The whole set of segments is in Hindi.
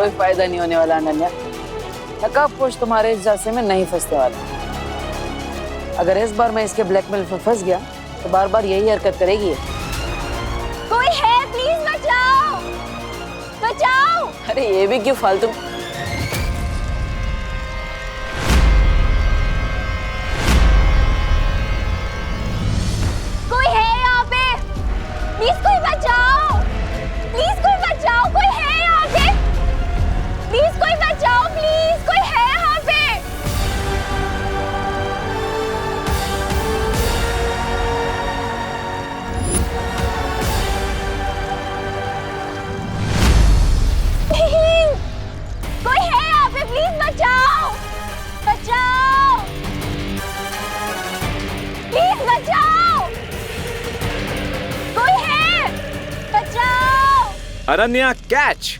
कोई फायदा नहीं होने वाला अनन्या। नकाबपोश तुम्हारे इस जासे में नहीं फंसने वाला। अगर इस बार मैं इसके ब्लैकमेल में फंस गया तो बार बार यही हरकत करेगी। कोई है, प्लीज बचाओ बचाओ। अरे ये भी क्यों फालतू। कोई है यहाँ पे, प्लीज कोई बचाओ, प्लीज कोई बचाओ। कोई है यहाँ पे, प्लीज कोई बचाओ, प्लीज कोई है यहाँ पे। कोई है यहाँ पे, प्लीज बचाओ बचाओ, प्लीज बचाओ। कोई है, बचाओ। Ananya catch.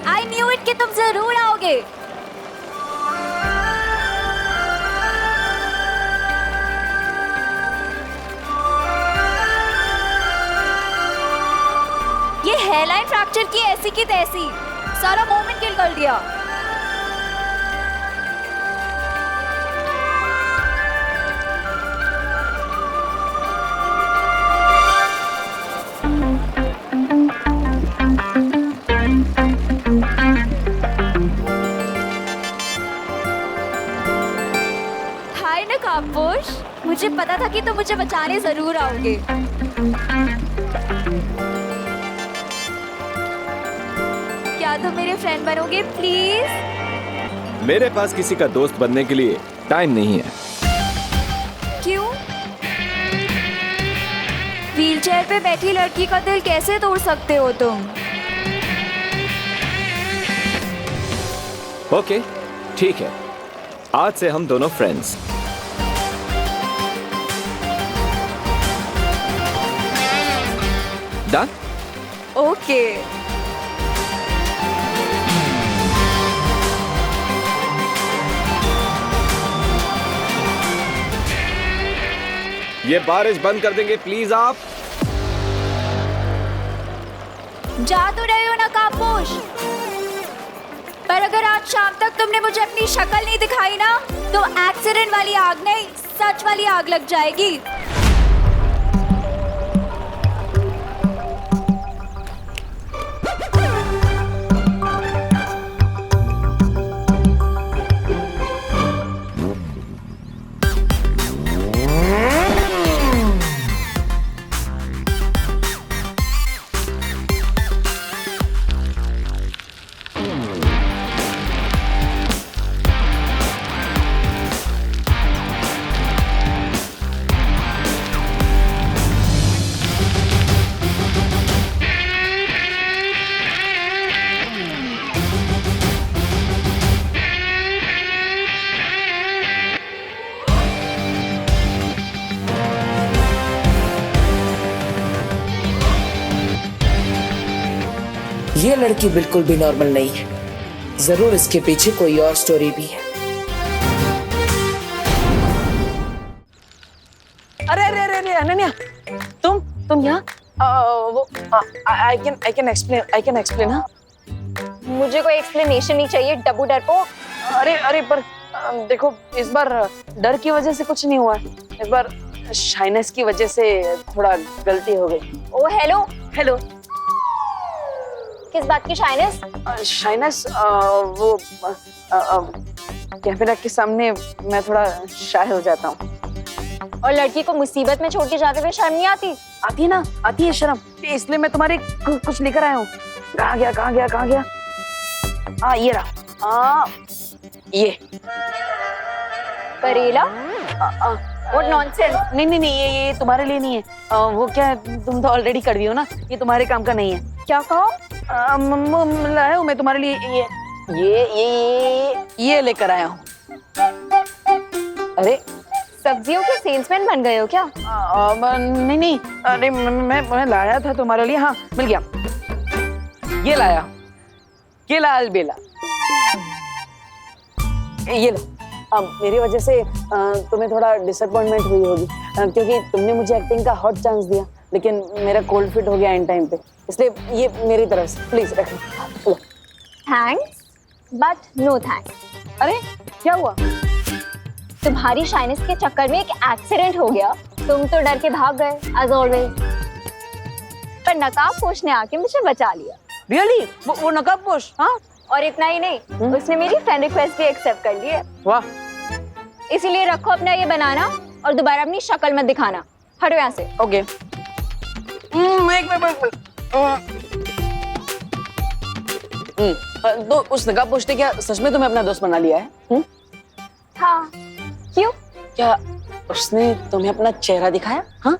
I knew it कि तुम जरूर आओगे। ये हेयरलाइन फ्रैक्चर की ऐसी की तैसी, सारा मोमेंट किल कर दिया। नकाबपोश, मुझे पता था कि तुम मुझे बचाने जरूर आओगे। क्या तुम मेरे फ्रेंड बनोगे प्लीज? मेरे पास किसी का दोस्त बनने के लिए टाइम नहीं है। क्यों? व्हीलचेयर पे बैठी लड़की का दिल कैसे तोड़ सकते हो तुम? ओके, ठीक है, आज से हम दोनों फ्रेंड्स। डन? ओके। ये बारिश बंद कर देंगे प्लीज आप? जा तो रहे हो नकाबपोश, पर अगर आज शाम तक तुमने मुझे अपनी शक्ल नहीं दिखाई ना, तो एक्सीडेंट वाली आग नहीं, सच वाली आग लग जाएगी। ये लड़की बिल्कुल भी नॉर्मल नहीं है, जरूर इसके पीछे कोई और स्टोरी भी है। अरे अरे अरे अरे अनन्या, तुम यहाँ? वो आई कैन एक्सप्लेन। हाँ, मुझे कोई एक्सप्लेनेशन नहीं चाहिए, डब्बू डरपोक। अरे अरे पर देखो इस बार डर की वजह से कुछ नहीं हुआ, इस बार शाइनेस की वजह से थोड़ा गलती हो गई। ओ हेलो, हेलो। किस बात की शाइनेस? शाइनेस वो कैमरा के सामने मैं थोड़ा शाय हो जाता हूँ। और लड़की को मुसीबत में छोड़ के जाते हुए शर्म नहीं आती? आती है ना, आती है शर्म, इसलिए मैं तुम्हारे कुछ लेकर आया हूँ। कहाँ गया कहाँ गया कहाँ गया? ये रहा। ये करेला? What nonsense? नहीं नहीं नहीं, ये तुम्हारे लिए नहीं है। वो क्या है, तुम तो ऑलरेडी कर दी हो ना, ये तुम्हारे काम का नहीं है। क्या कहो? लाया हूँ मैं तुम्हारे लिए ये लेकर आया हूँ। अरे सब्जियों के सेल्समैन बन गए हो क्या? नहीं नहीं, अरे मैं लाया था तुम्हारे लिए। हाँ मिल गया, ये लाया, ये लाल बेला, ये लो। मेरी वजह से तुम्हें थोड़ा डिसअपॉइंटमेंट हुई होगी, क्योंकि तुमने मुझे एक्टिंग का हॉट चांस दिया, लेकिन मेरा कोल्ड फिट हो गया इन टाइम पे, इसलिए ये मेरी तरफ से प्लीज रख लो। Thanks but no thanks. अरे क्या हुआ? तुम्हारी शाइनेस के चक्कर में एक एक्सीडेंट हो गया, तुम तो डर के भाग गए एज ऑलवेज, पर नकाबपोश ने आके मुझे बचा लिया। रियली? वो नकाबपोश? हाँ। और इतना ही नहीं, उसने मेरी फ्रेंड रिक्वेस्ट भी एक्सेप्ट कर ली है। वाह। इसीलिए रखो अपना ये बनाना और दोबारा अपनी शक्ल मत दिखाना। हटो यहाँ से। ओके। तो उस नकाबपोश ने क्या सच में तुम्हें अपना दोस्त बना लिया है? हाँ। क्यों? क्या उसने तुम्हें अपना चेहरा दिखाया? हाँ?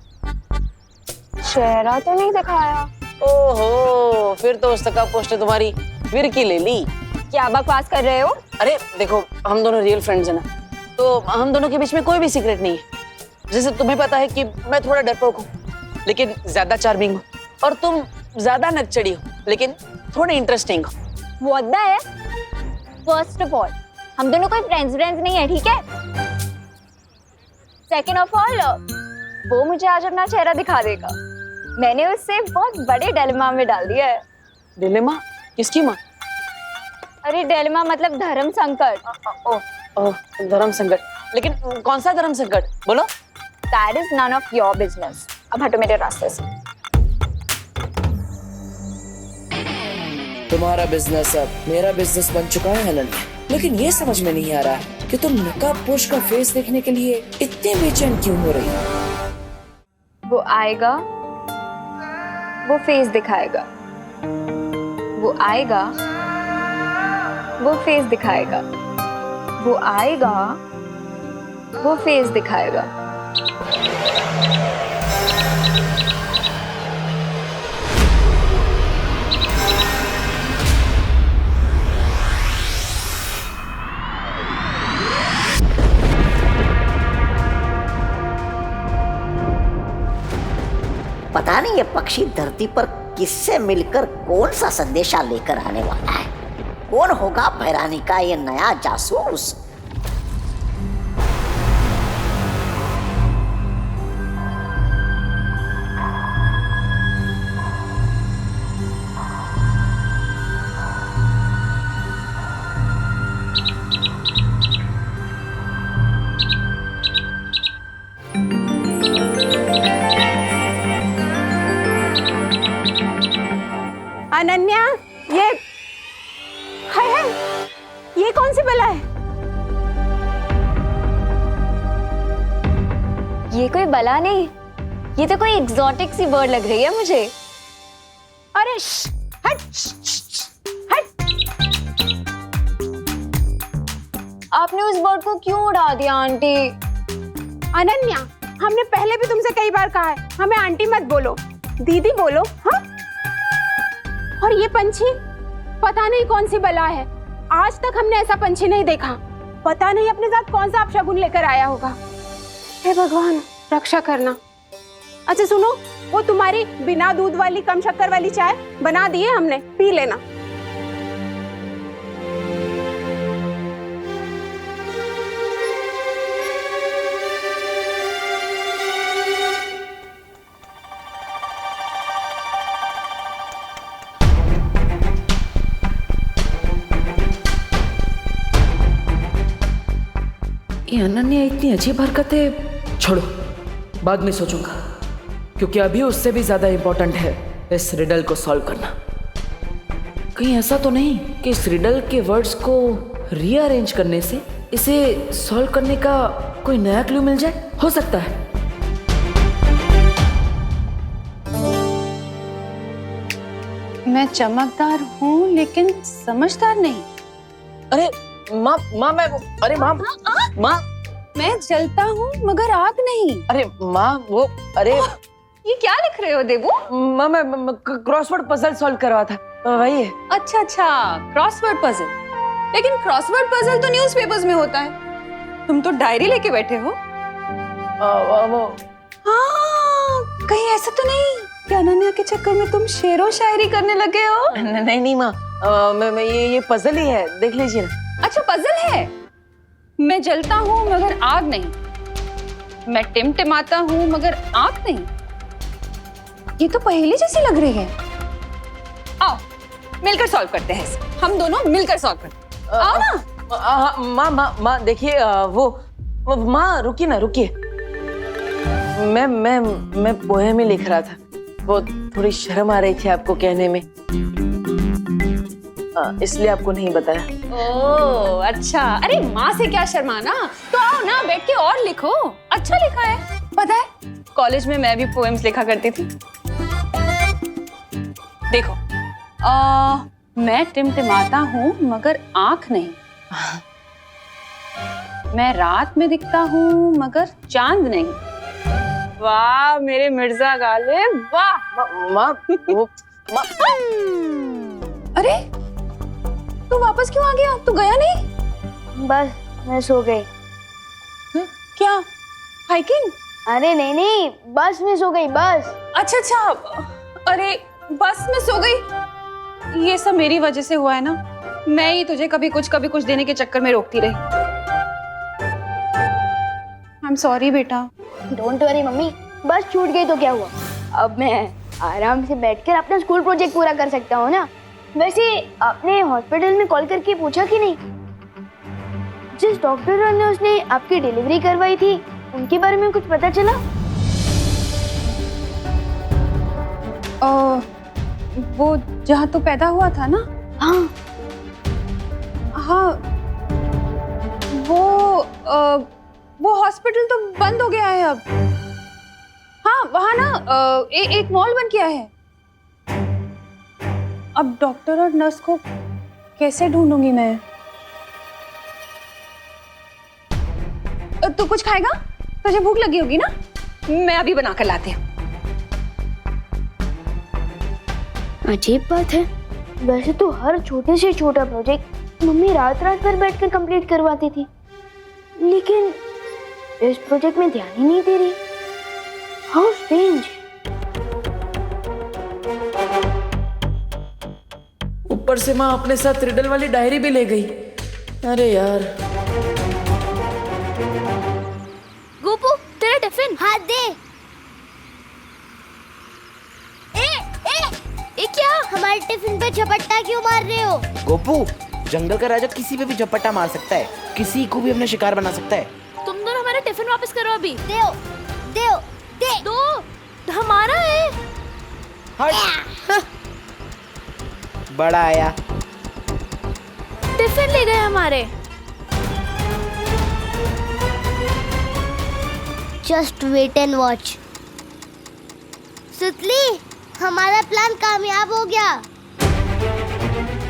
चेहरा तो नहीं दिखाया। ओहो, फिर तो उस नकाबपोश ने तुम्हारी फिरकी ले ली। क्या बकवास कर रहे हो? अरे देखो, हम दोनों रियल फ्रेंड्स हैं ना, तो हम दोनों के बीच में कोई भी सीक्रेट नहीं है। जैसे तुम्हें पता है कि मैं थोड़ा डरपोक हूँ, लेकिन ज्यादा चार्मिंग हूँ, और तुम ज्यादा नकचड़ी हो, लेकिन थोड़ी इंटरेस्टिंग हो। What the heck? First of all, हम दोनों कोई फ्रेंड्स नहीं है, ठीक है? Second of all, वो मुझे आज अपना चेहरा दिखा देगा। मैंने उससे बहुत बड़े डिलेमा में डाल दिया है। डिलेमा? किसकी माँ? अरे डिलेमा मतलब धर्म संकट। धर्म संकट? लेकिन कौन सा धर्म संकट, बोलो? That is none of your business. अब हटो मेरे रास्ते से। तुम्हारा बिजनेस अब मेरा बिजनेस बन चुका है अनन्या, लेकिन ये समझ में नहीं आ रहा कि तुम नकाबपोश का फेस देखने के लिए इतने बेचैन क्यों हो रही हो? वो आएगा, वो फेस दिखाएगा। वो आएगा, वो फेस दिखाएगा। वो आएगा, वो फेस दिखाएगा। पता नहीं ये पक्षी धरती पर किससे मिलकर कौन सा संदेशा लेकर आने वाला है। कौन होगा भैरानी का ये नया जासूस? अनन्या, ये कौन सी बला है? ये कोई बला नहीं, ये तो कोई एग्जॉटिक सी बर्ड लग रही है मुझे। अरे हट, हट। आपने उस बर्ड को क्यों उड़ा दिया आंटी? अनन्या, हमने पहले भी तुमसे कई बार कहा है, हमें आंटी मत बोलो, दीदी बोलो। हाँ? और ये पंछी पता नहीं कौन सी बला है, आज तक हमने ऐसा पंछी नहीं देखा। पता नहीं अपने साथ कौन सा अपशगुन लेकर आया होगा। हे भगवान, रक्षा करना। अच्छा सुनो, वो तुम्हारी बिना दूध वाली कम शक्कर वाली चाय बना दी है हमने, पी लेना। कि अनन्या इतनी अजीब हरकतें, छोड़ो बाद में सोचूंगा, क्योंकि अभी उससे भी ज्यादा इंपॉर्टेंट है इस रिडल को सॉल्व करना। कहीं ऐसा तो नहीं कि इस रिडल के वर्ड्स को रीअरेंज करने से इसे सॉल्व करने का कोई नया क्लू मिल जाए? हो सकता है। मैं चमकदार हूँ लेकिन समझदार नहीं। अरे माँ माँ मैं अरे माँ माँ मैं जलता हूँ मगर आग नहीं। अरे माँ वो अरे ये क्या लिख रहे हो देवू? माँ मैं क्रॉसवर्ड पजल सॉल्व कर रहा था, वही है। अच्छा अच्छा, क्रॉसवर्ड पजल। लेकिन क्रॉसवर्ड पजल तो न्यूज़पेपर्स में होता है, तुम तो डायरी लेके बैठे हो। वो हाँ, कहीं ऐसा तो नहीं कि अनन्या के चक्कर में तुम शेरो शायरी करने लगे हो? नहीं नहीं माँ, मैं ये पजल ही है, देख लीजिए ना। अच्छा पजल है। मैं जलता हूँ मगर आग नहीं, मैं टिमटिमाता हूँ मगर आग नहीं। ये तो पहेली जैसी लग रही है। आओ मिलकर सॉल्व करते हैं इसे। हम दोनों मिलकर सॉल्व करते हैं। आओ ना। माँ माँ माँ देखिए, वो माँ रुकिए ना, रुकिए। मैं पोएम ही लिख रहा था, वो थोड़ी शर्म आ रही थी आपको कहने में, इसलिए आपको नहीं बताया। ओह अच्छा, अरे माँ से क्या शर्माना, तो आओ ना बैठ के और लिखो। अच्छा लिखा है। पता है कॉलेज में मैं भी पोएम्स लिखा करती थी। देखो, मैं टिमटिमाता हूँ मगर आंख नहीं, मैं रात में दिखता हूँ मगर चांद नहीं। वाह मेरे मिर्जा गालिब, वाह। माँ वो अरे तू वापस क्यों आ गया? तू गया नहीं? बस मैं सो गई। क्या हाइकिंग? अरे नहीं नहीं, बस में सो गई, बस। अच्छा अच्छा, अरे बस में सो गई। ये सब मेरी वजह से हुआ है ना, मैं ही तुझे कभी कुछ देने के चक्कर में रोकती रही। आई एम सॉरी बेटा। डोंट वरी मम्मी, बस छूट गई तो क्या हुआ, अब मैं आराम से बैठकर अपना स्कूल प्रोजेक्ट पूरा कर सकता हूँ ना। वैसे आपने हॉस्पिटल में कॉल करके पूछा कि नहीं, जिस डॉक्टर ने उसने आपकी डिलीवरी करवाई थी उनके बारे में कुछ पता चला? वो जहाँ तो पैदा हुआ था ना? हाँ हाँ, वो हॉस्पिटल तो बंद हो गया है अब। हाँ वहाँ ना एक मॉल बन गया है। अब डॉक्टर और नर्स को कैसे ढूंढूंगी मैं? तू कुछ खाएगा? तुझे भूख लगी होगी ना, मैं अभी बना कर लाती हूँ। अजीब बात है, वैसे तो हर छोटे से छोटा प्रोजेक्ट मम्मी रात रात भर बैठकर कंप्लीट करवाती थी, लेकिन इस प्रोजेक्ट में ध्यान ही नहीं दे रही। How strange. ऊपर से माँ अपने साथ रिडल वाली डायरी भी ले गई। अरे यार। गोपू तेरा टिफिन हाथ दे। ए क्या, हमारे टिफिन पे झपट्टा क्यों मार रहे हो? गोपू, जंगल का राजा किसी पे भी झपट्टा मार सकता है, किसी को भी अपना शिकार बना सकता है। तुम दोनों हमारा टिफिन वापस करो अभी। दो दो दे दो, हमारा है। हट। बड़ा आया, टिफिन ले गए हमारे। Just wait and watch. सुतली, हमारा प्लान कामयाब हो गया।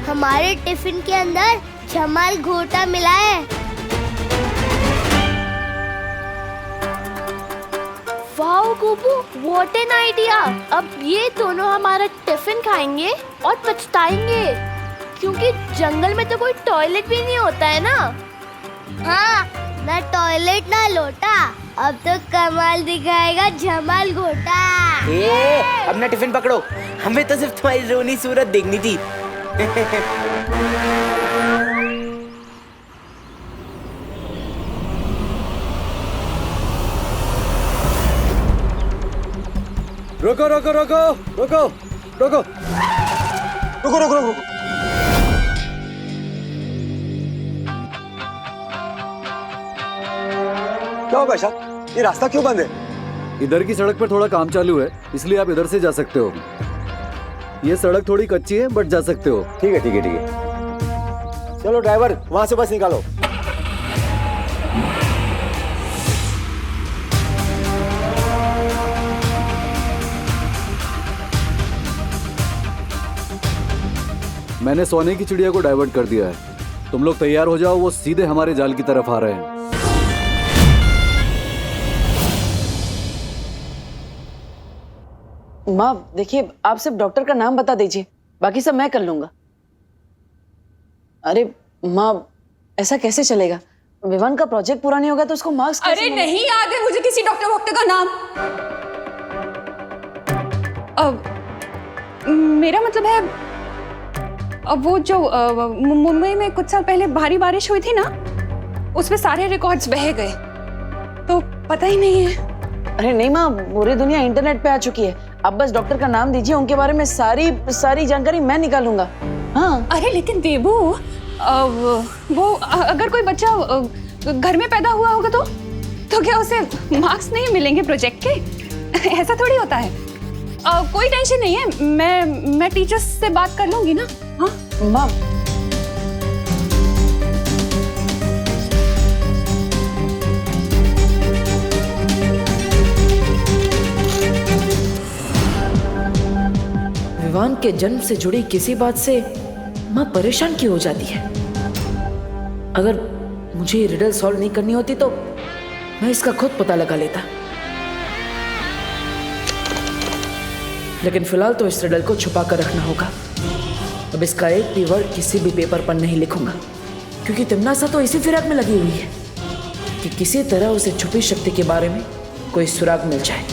हमारे टिफिन के अंदर जमाल घोटा मिला है। Wow Gopu, what an idea. अब ये दोनों हमारा टिफिन खाएंगे और पछताएंगे, क्योंकि जंगल में तो कोई टॉयलेट भी नहीं होता है ना। हाँ, ना टॉयलेट ना लोटा, अब तो कमाल दिखाएगा जमाल घोटा। अपना टिफिन पकड़ो, हमें तो सिर्फ तुम्हारी रोनी सूरत देखनी थी। रुको रुको रुको रुको रुको रुको रुको रुको। क्या हुआ शाह? ये रास्ता क्यों बंद है? इधर की सड़क पर थोड़ा काम चालू है, इसलिए आप इधर से जा सकते हो। ये सड़क थोड़ी कच्ची है, बट जा सकते हो। ठीक है, ठीक है, ठीक है। चलो ड्राइवर, वहां से बस निकालो। मैंने सोने की चिड़िया को डाइवर्ट कर दिया है। तुम लोग तैयार हो जाओ, वो सीधे हमारे जाल की तरफ आ रहे हैं। माँ देखिए, आप सिर्फ डॉक्टर का नाम बता दीजिए, बाकी सब मैं कर लूंगा। अरे माँ, ऐसा कैसे चलेगा? विवान का प्रोजेक्ट पूरा नहीं होगा तो उसको मार्क्स कैसे अरे मिलेंगे? नहीं याद है मुझे किसी डॉक्टर वॉक्टर का नाम। मेरा मतलब है, अब वो जो मुंबई में कुछ साल पहले भारी बारिश हुई थी ना, उसमें सारे रिकॉर्ड्स बह गए, तो पता ही नहीं है। अरे नहीं माँ, पूरी दुनिया इंटरनेट पे आ चुकी है। आप बस डॉक्टर का नाम दीजिए, उनके बारे में सारी जानकारी मैं निकालूंगा। हाँ। अरे लेकिन देबू, वो अगर कोई बच्चा घर में पैदा हुआ होगा तो क्या उसे मार्क्स नहीं मिलेंगे प्रोजेक्ट के? ऐसा थोड़ी होता है। कोई टेंशन नहीं है, मैं टीचर्स से बात कर लूंगी ना। हाँ माँ, विवान के जन्म से जुड़ी किसी बात से माँ परेशान क्यों हो जाती है? अगर मुझे ये रिडल सॉल्व नहीं करनी होती तो मैं इसका खुद पता लगा लेता, लेकिन फिलहाल तो इस रिडल को छुपा कर रखना होगा। अब इसका एक भी वर्ड किसी भी पेपर पर नहीं लिखूंगा, क्योंकि तिमनासा तो इसी फिराक में लगी हुई है कि किसी तरह उसे छुपी शक्ति के बारे में कोई सुराग मिल जाए।